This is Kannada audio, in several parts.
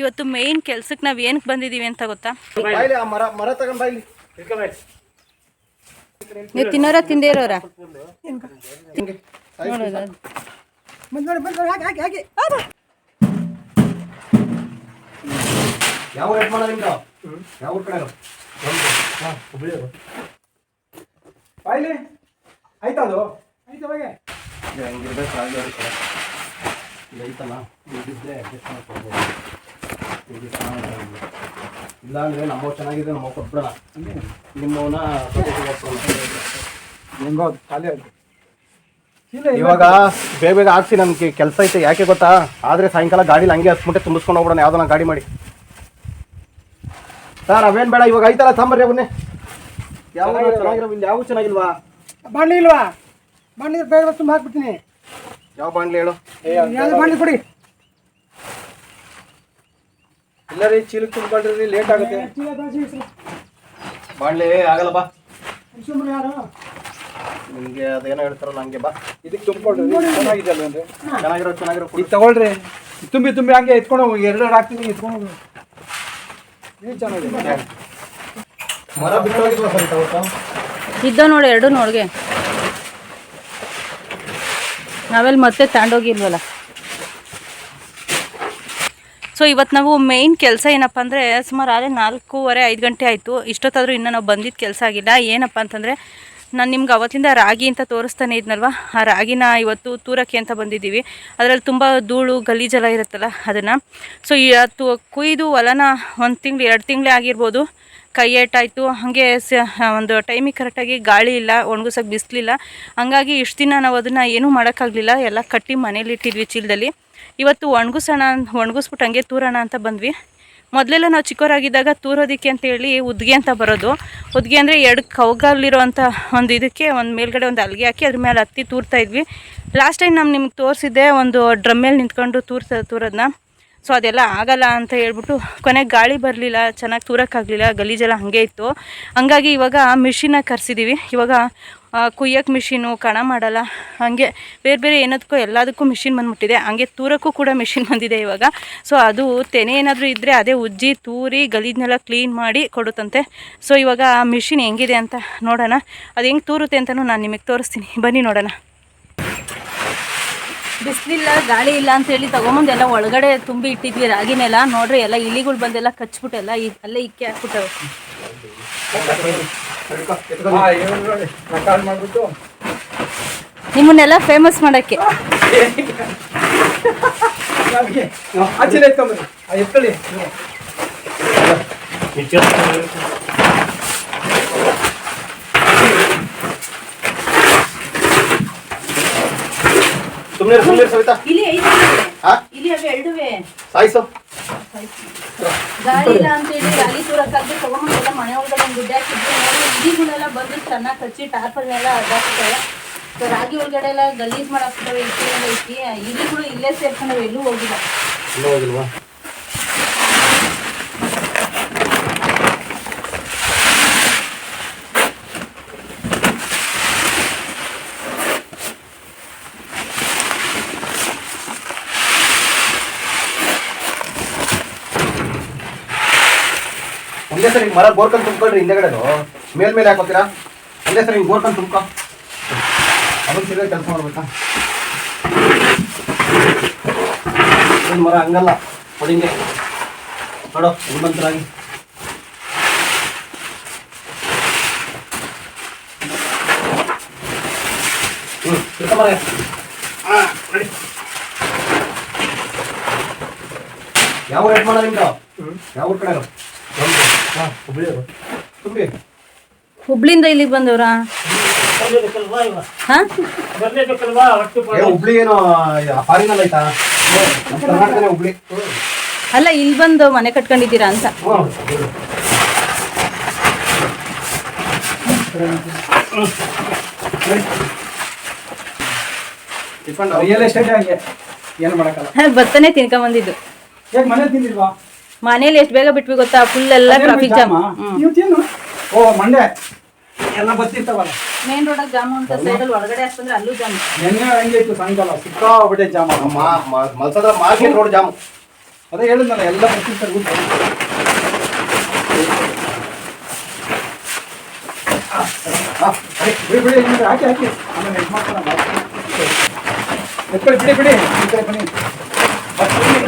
ಇವತ್ತು ಮೇನ್ ಕೆಲ್ಸಕ್ಕೆ ನಾವು ಏನಕ್ಕೆ ಬಂದಿದ್ದೀವಿ ಅಂತ ಗೊತ್ತಾ? ನೀವು ತಿನ್ನೋರ ತಿಂದೇ ಇರೋರ ಇಲ್ಲ ಅಂದ್ರೆ ನಮ್ಮ ಚೆನ್ನಾಗಿದೆ ನಮ್ಮ ಕೊಟ್ಬಿಡೋಣ ನಿಮ್ಮವನ್ನ ಖಾಲಿ ಆಯ್ತು. ಇವಾಗ ಬೇಗ ಬೇಗ ಹಾಕ್ಸಿ ನನ್ಗೆ ಕೆಲಸ ಐತೆ. ಯಾಕೆ ಗೊತ್ತಾ? ಆದ್ರೆ ಸಾಯಂಕಾಲ ಗಾಡಿಲಿ ಹಂಗೆ ಹತ್ಬಿಟ್ಟೆ ತುಂಬಿಸ್ಕೊಂಡು ಹೋಗ್ಬಿಡೋಣ ಯಾವ್ದನ್ನ ಗಾಡಿ ಮಾಡಿ. ಸರ್ ಅವೇನ್ ಬೇಡ, ಇವಾಗ ಐತಲ್ಲ ಸಾಂಬಾರ್ಯ ಬನ್ನಿ. ಯಾವ ಚೆನ್ನಾಗಿರೋ ಯಾವ ಚೆನ್ನಾಗಿಲ್ವಾ? ಬಾಣ್ಲಿ ಇಲ್ವಾ? ಬಾಣ್ಲಿ ಬೇಗ ತುಂಬ ಹಾಕ್ಬಿಡ್ತೀನಿ. ಯಾವ ಬಾಣ್ಲಿ ಹೇಳು? ಬಾಣ್ಲಿ ಕೊಡಿ. ಇಲ್ಲ ರೀ, ಚೀಲಕ್ಕೆ ತುಂಬಿಕೊಂಡ್ರಿ ಲೇಟ್ ಆಗುತ್ತೆ. ಬಾಣ್ಲಿ ಆಗಲ್ಲ ಬಾ. ಯಾರು ನಿಮ್ಗೆ ಅದೇನೋ ಹೇಳ್ತಾರಲ್ಲ ಹಂಗೆ ಬಾ. ಇದಕ್ಕೆ ತುಂಬಿಕೊಳ್ರಿ, ಚೆನ್ನಾಗಿದೆ ಅಲ್ವ ಅಂದ್ರೆ ಚೆನ್ನಾಗಿರೋ ಇದು ತಗೊಳ್ರಿ. ತುಂಬಿ ತುಂಬಿ ಹಂಗೆ ಎತ್ಕೊಂಡು ಎರಡು ಹಾಕ್ತೀನಿ, ಎತ್ಕೊಂಡು ಚೆನ್ನಾಗಿದೆ. ಮರ ಬಿಟ್ಟೋಗಿಲ್ವಾ ಸರ್ ಅವತ್ತು? ಇದ್ದ ನೋಡಿ ಎರಡು ನೋಡ್ಗೆ ನಾವೆಲ್ಲಿ ಮತ್ತೆ ತಗೊಂಡೋಗಿಲ್ವಲ್ಲ. ಸೊ ಇವತ್ತು ನಾವು ಮೇಯ್ನ್ ಕೆಲಸ ಏನಪ್ಪ ಅಂದರೆ ಸುಮಾರು 4:30-5 ಗಂಟೆ ಆಯಿತು. ಇಷ್ಟೊತ್ತಾದರೂ ಇನ್ನೂ ನಾವು ಬಂದಿದ್ದು ಕೆಲಸ ಆಗಿಲ್ಲ. ಏನಪ್ಪ ಅಂತಂದರೆ ನಾನು ನಿಮ್ಗೆ ಅವತ್ತಿಂದ ರಾಗಿ ಅಂತ ತೋರಿಸ್ತಾನೆ ಇದ್ನಲ್ವ, ಆ ರಾಗಿನ ಇವತ್ತು ತೂರಕ್ಕೆ ಅಂತ ಬಂದಿದ್ದೀವಿ. ಅದರಲ್ಲಿ ತುಂಬ ಧೂಳು ಗಲೀಜೆಲ್ಲ ಇರುತ್ತಲ್ಲ ಅದನ್ನು. ಸೊ ಇವತ್ತು ಕುಯ್ದು ಹೊಲನ 1 ತಿಂಗಳು 2 ತಿಂಗಳೇ ಆಗಿರ್ಬೋದು. ಕೈ ಏಟಾಯಿತು ಹಾಗೆ ಒಂದು ಟೈಮಿಗೆ ಕರೆಕ್ಟಾಗಿ ಗಾಳಿ ಇಲ್ಲ, ಒಣಗಿಸೋಕೆ ಬಿಸಿಲಿಲ್ಲ. ಹಂಗಾಗಿ ಇಷ್ಟು ದಿನ ನಾವು ಅದನ್ನು ಏನೂ ಮಾಡೋಕ್ಕಾಗಲಿಲ್ಲ. ಎಲ್ಲ ಕಟ್ಟಿ ಮನೇಲಿ ಇಟ್ಟಿದ್ವಿ ಚೀಲದಲ್ಲಿ. ಇವತ್ತು ಒಣಗಿಸ್ಬಿಟ್ಟು ಹಂಗೆ ತೂರೋಣ ಅಂತ ಬಂದ್ವಿ. ಮೊದಲೆಲ್ಲ ನಾವು ಚಿಕ್ಕವರಾಗಿದ್ದಾಗ ತೂರೋದಕ್ಕೆ ಅಂತೇಳಿ ಉದ್ಗೆ ಅಂತ ಬರೋದು. ಉದ್ಗೆ ಅಂದರೆ 2 ಕೌಗಲ್ಲಿರೋವಂಥ ಒಂದು ಇದಕ್ಕೆ ಒಂದು ಮೇಲ್ಗಡೆ ಒಂದು ಅಲ್ಗೆ ಹಾಕಿ ಅದ್ರ ಮೇಲೆ ಹತ್ತಿ ತೂರ್ತಾಯಿದ್ವಿ. ಲಾಸ್ಟ್ ಟೈಮ್ ನಾನು ನಿಮ್ಗೆ ತೋರಿಸಿದ್ದೆ ಒಂದು ಡ್ರಮ್ ಮೇಲೆ ನಿಂತ್ಕೊಂಡು ತೂರೋದನ್ನ. ಸೊ ಅದೆಲ್ಲ ಆಗಲ್ಲ ಅಂತ ಹೇಳ್ಬಿಟ್ಟು ಕೊನೆಗೆ ಗಾಳಿ ಬರಲಿಲ್ಲ, ಚೆನ್ನಾಗಿ ತೂರೋಕ್ಕಾಗಲಿಲ್ಲ, ಗಲೀಜೆಲ್ಲ ಹಾಗೆ ಇತ್ತು. ಹಂಗಾಗಿ ಇವಾಗ ಮಿಷಿನ ಕರೆಸಿದ್ದೀವಿ. ಇವಾಗ ಕುಯ್ಯೋಕ್ಕೆ ಮಿಷಿನು, ಕಣ ಮಾಡಲ್ಲ, ಹಾಗೆ ಬೇರೆ ಬೇರೆ ಏನದಕ್ಕೂ ಎಲ್ಲದಕ್ಕೂ ಮಿಷಿನ್ ಬಂದ್ಬಿಟ್ಟಿದೆ. ಹಂಗೆ ತೂರಕ್ಕೂ ಕೂಡ ಮಿಷಿನ್ ಬಂದಿದೆ ಇವಾಗ. ಸೊ ಅದು ತೆನೆ ಏನಾದರೂ ಇದ್ದರೆ ಅದೇ ಉಜ್ಜಿ ತೂರಿ ಗಲೀಜನ್ನೆಲ್ಲ ಕ್ಲೀನ್ ಮಾಡಿ ಕೊಡುತ್ತಂತೆ. ಸೊ ಇವಾಗ ಆ ಮಿಷಿನ್ ಹೆಂಗಿದೆ ಅಂತ ನೋಡೋಣ. ಅದು ಹೆಂಗೆ ತೂರುತ್ತೆ ಅಂತಲೂ ನಾನು ನಿಮಗೆ ತೋರಿಸ್ತೀನಿ, ಬನ್ನಿ ನೋಡೋಣ. ಬಿಸಿಲಿಲ್ಲ, ಗಾಳಿ ಇಲ್ಲ ಅಂತೇಳಿ ತೊಗೊಂಬಂದು ಎಲ್ಲ ಒಳಗಡೆ ತುಂಬಿ ಇಟ್ಟಿದ್ವಿ ರಾಗಿನೆಲ್ಲ. ನೋಡ್ರಿ ಎಲ್ಲ ಇಲಿಗಳು ಬಂದೆಲ್ಲ ಕಚ್ಬಿಟ್ಟೆಲ್ಲ ಅಲ್ಲೇ ಇಕ್ಕಿ ಹಾಕ್ಬಿಟ್ಟವೆ. ನಿಮ್ಮನ್ನೆಲ್ಲ ಫೇಮಸ್ ಮಾಡೋಕ್ಕೆ. ಸುಮ್ಮನೆ ಸವಿತಾ, ಇಲ್ಲಿ ಅವೆ ಎರಡುವೆ ಸಾಯಿಸು. ಗಾಳಿ ಇಲ್ಲ ಅಂತೇಳಿ ರಾಗಿ ತೂರಕ್ಕಾಗಿ ತಗೊಂಡೆಲ್ಲ ಮನೆ ಒಳಗಡೆ ಒಂದು ಗುಡ್ಡೆ ಹಾಕಿದ್ವಿ. ನೋಡಿ ಇಲಿಗಳೆಲ್ಲ ಬಂದು ಚೆನ್ನಾಗಿ ಕಚ್ಚಿ ಟಾರ್ಪಲ್ನೆಲ್ಲ ಅದಾಕ್ತವೆ. ಸೊ ರಾಗಿ ಒಳಗಡೆ ಎಲ್ಲ ಗಲೀಜ್ ಮಾಡಾಕ್ತವೆ. ಇಕ್ಕಿನೆಲ್ಲ ಇಕ್ಕಿ ಇಲಿಗಳು ಇಲ್ಲೇ ಸೇರ್ಕೊಂಡವೆ, ಎಲ್ಲೂ ಹೋಗಿಲ್ಲ. ಹೋಗಿಲ್ವಾ? ಒಂದೇ ಸರಿ ಮರ ಬೋರ್ಕೊಂಡು ತುಂಬ್ಕೊಳ್ರಿ. ಹಿಂದೆಗಡೆದು ಮೇಲ್ಮೇಲೆ ಹಾಕೋತೀರಾ? ಒಂದೇ ಸರಿ ಹಿಂಗೆ ಬೋರ್ಕೊಂಡು ತುಂಬ್ಕೊ. ಅದನ್ನು ಸರಿಯಾಗಿ ಕೆಲಸ ಮಾಡ್ಬೇಕಾ? ಒಂದು ಮರ ಹಂಗಲ್ಲ, ಹೊಡಿಂಗೆ ನೋಡೋ ಶ್ರೀಮಂತರಾಗಿ. ಮರ ನೋಡಿ ಯಾವ ರೇಟ್ ಮಾಡ ನಿಮ್ದು? ಯಾವ ಊರ್ ಕಡೆ? ಹುಬ್ಳಿಯಿಂದ ಇಲ್ಲಿಗೆ ಬಂದವ್ರಾ? ಹುಬ್ಳಿ ಏನು ಫಾರಿನಲ್ಲ ಐತಾ? ಕರ್ನಾಟಕನೇ ಹುಬ್ಳಿ. ಅಲ್ಲ, ಇಲ್ಲಿ ಬಂದು ಮನೆ ಕಟ್ಕೊಂಡಿದ್ದೀರಾ ಅಂತ. ರಿಯಲ್ ಎಸ್ಟೇಟ್ ಹಂಗೆ ಏನು ಮಾಡಕ್ಕಲ್ಲ. ಭತ್ತನೇ ತಿನ್ಕೊಂಬಂದಿದ್ದು. ಮನೆ ತಿಂದಿಲ್ವಾ? ಮನೇಲಿ ಎಷ್ಟು ಬೇಗ ಬಿಟ್ವಿ ಗೊತ್ತಾ? ಫುಲ್ ಎಲ್ಲ ಟ್ರಾಫಿಕ್ ಜಾಮ್. ಓ ಮಂಡ್ಯ ಎಲ್ಲ ಬರ್ತಿರ್ತಾವಲ್ಲ, ಮೇನ್ ರೋಡ್ ಜಾಮು ಅಂತ ಸೈಡಲ್ಲಿ ಒಳಗಡೆ ಹಾಕ್ತಂದ್ರೆ ಅಲ್ಲೂ ಜಾಮ್. ನೆನ್ನೆ ಹಂಗೆ ಇತ್ತು ಸಾಯಂಕಾಲ ಸಿಕ್ಕಾಬಿಟ್ಟೆ ಜಾಮ್. ಮಲ್ಸದ ಮಾರ್ಕೆಟ್ ರೋಡ್ ಜಾಮ್. ಅದೇ ಹೇಳಿದ್ನಲ್ಲ ಎಲ್ಲ ಬರ್ತೀನಿ ಸರ್ ಗುಡ್ ಬಿಡಿ ಬಿಡಿ ಏನಿದೆ, ಹಾಕಿ ಹಾಕಿ ಆಮೇಲೆ ಇದು ಮಾಡ್ತಾರಲ್ಲ ಎತ್ಕೊಳ್ಳಿ, ಬಿಡಿ ಬಿಡಿ ಈ ಕಡೆ ಬನ್ನಿ.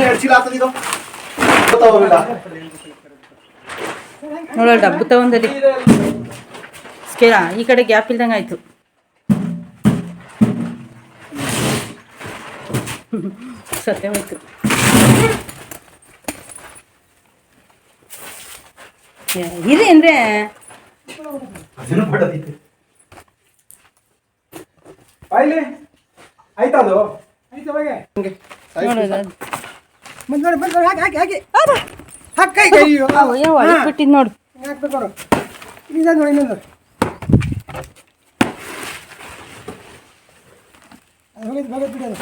ಎರಡು ಚೀಲ ಆಗ್ತದೆ ಇದು ಗೊತ್ತಾಗೋದಿಲ್ಲ. ನೋಡೋಣ ಡಬ್ಬು ತಗೊಂಡಲ್ಲಿ ಸ್ಕೇಲ ಈ ಕಡೆ ಗ್ಯಾಪ್ ಇಲ್ದಂಗೆ ಆಯಿತು. ಸತ್ಯ ಹೋಯ್ತು. ಇದೆ ಅಂದರೆ ಅದನ್ನು ಮಾಡೋದೈತೆ. ಬಾಯ್ಲಿ ಆಯ್ತಾ ಅದು ಆಯ್ತಾ ಅವಾಗೆ ನೋಡೋದು ಬಂದು ನೋಡಿ ಬಂದು ಹಾಕಿ ಹಾಕಿ ಹಾಕಿ ಹಾಕಿ ಕೈ ಕೈ ಒಳಗಿಬಿಟ್ಟಿದ್ದು ನೋಡು. ಹಾಕ್ಬೇಕು ನೋಡು ಇದೆ ನೋಡಿ ಇನ್ನೊಂದು ಅದು ಹೋಗಿದ್ದು ಬಾಗ ಬಿಡಿ ಅದು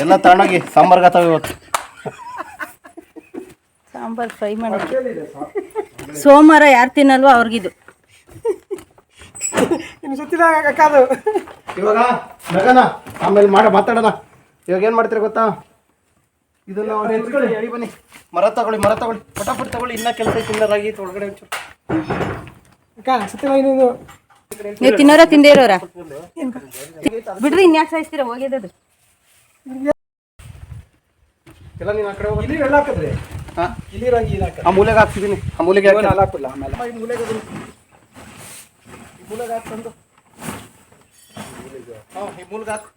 ಎಲ್ಲ ತಗೊಂಡೋಗಿ ಸಾಂಬಾರ್ಗೆ ಆತಾವ ಇವತ್ತು. ಸಾಂಬಾರು ಫ್ರೈ ಮಾಡೋದು. ಸೋಮವಾರ ಯಾರು ತಿನ್ನಲ್ವೋ ಅವ್ರಿಗಿದು. ಇನ್ನು ಸುತ್ತಿದಾಗ ಅದು ಇವಾಗ ನಗನ ಆಮೇಲೆ ಮಾತಾಡೋಣ. ಇವಾಗ ಏನು ಮಾಡ್ತೀರಿ ಗೊತ್ತಾ, ಇದನ್ನು ಹೆಚ್ಕೊಳ್ಳಿ, ಎಳಿ ಬನ್ನಿ, ಮರ ತಗೊಳ್ಳಿ ಫಟಾಫಟ್ ತಗೊಳ್ಳಿ. ಇನ್ನೂ ಕೆಲಸ ತಿನ್ನೋರಾಗಿ ಒಳಗಡೆ ಒಂಚೂರು ಅಕ್ಕ ಸುತ್ತಿದಾಗ ಇನ್ನೊಂದು ನೀವು ತಿನ್ನೋರ ತಿಂದೇ ಇರೋರ ಬಿಡ್ರಿ, ಇನ್ಯಾಕೆ ಸಾಯಿಸ್ತೀರ ಹೋಗಿದ್ದದು. ಎಲ್ಲ ನೀನು ಆ ಕಡೆ ಹೋಗಿ ಇಲ್ಲಿ ಎಲ್ಲ ಹಾಕಿದ್ರಿ ಹಾಂ, ಇಲ್ಲಿ ರಂಗಿ ಇಲ್ಲಿ ಹಾಕ ಆ ಮೂಲೆಗೆ ಹಾಕ್ತಿದ್ದೀನಿ. ಆ ಮೂಲೆಗೆ ಹಾಕಿ ಅಲ್ಲಿ ಹಾಕಿಲ್ಲ ಆಮೇಲೆ ಈ ಮೂಲೆಗೆ ಬನ್ನಿ. ಈ ಮೂಲೆಗೆ ಹಾಕ್ತಂದು ಹಾಂ, ಈ ಮೂಲೆಗೆ ಹಾಕಿ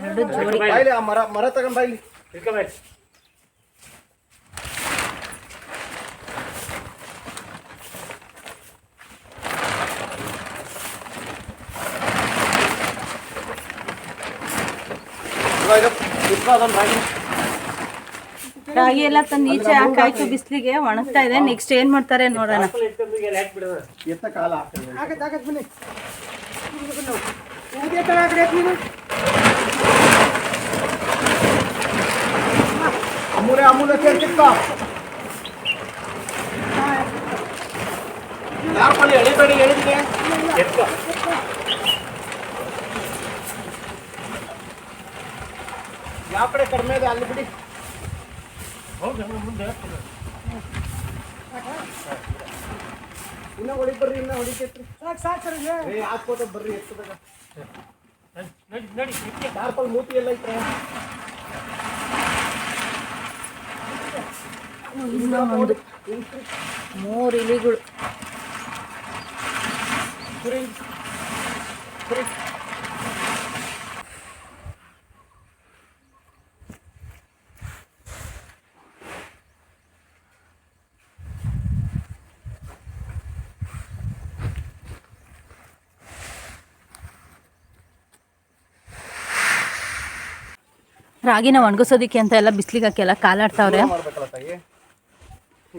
ಎರಡು ಜೋಡಿ. ಬಾಯ್ಲಿ. ಆ ಮರ ತಗೊಂಡು ಬಾಯ್ಲಿ. ರಾಗಿ ಎಲ್ಲ ತಂದು ಈಚೆ ಹಾಕಾಯ್ತು, ಬಿಸಿಲಿಗೆ ಒಣಗ್ತಾ ಇದೆ. ನೆಕ್ಸ್ಟ್ ಏನ್ ಮಾಡ್ತಾರೆ ನೋಡೋಣ. ಎತ್ತ ಕಾಲ ಹಾಕ್ತದೆ. ಆಗತ್ತೆ ಆಗತ್ತೆ ಬನ್ನಿ ಯಾವುದೇ ಥರ ಆ ಕಡೆ ಹಾಕಿ ನೀನು ಅಮೂಲೆ ಸೇರ್ತಿಕ್ಕ ಯಾಕಲ್ಲಿ ಎಳಿಬೇಡಿ, ಎಳಿದಿಗೆ ಎತ್ಕೊ. ಯಾವ ಕಡೆ ಕಡಿಮೆ ಇದೆ ಅಲ್ಲಿ ಬಿಡಿ. ಮುಂದೆ ಇನ್ನ ಹೊಡಿ ಬರ್ರಿ, ಇನ್ನ ಹೊಡಿತೈತ್ರಿ. ಸಾಕು ಸಾಕು ಸರ್ ಇದೆ ಹಾಕೋತ ಬರ್ರಿ, ಎತ್ತದಾಗ ಟಾರ್ಪಲ್ ಮೂತಿ ಎಲ್ಲ ಐತ್ರಿ. ಇನ್ನೊಂದು 3 ಇಲಿಗಳು. ರಾಗಿನ ಒಣಗಿಸೋದಿಕ್ಕೆ ಅಂತ ಎಲ್ಲ ಬಿಸಿಲಿಗೆ ಹಾಕಿ ಎಲ್ಲ ಕಾಲಾಡ್ತಾವ್ರೆ. ಮಾಡ್ಬೇಕಲ್ಲ ತಾಯಿ,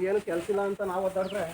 ಏನು ಕೆಲಸ ಇಲ್ಲ ಅಂತ ನಾವು ಒದ್ದಾಡ್ರೆ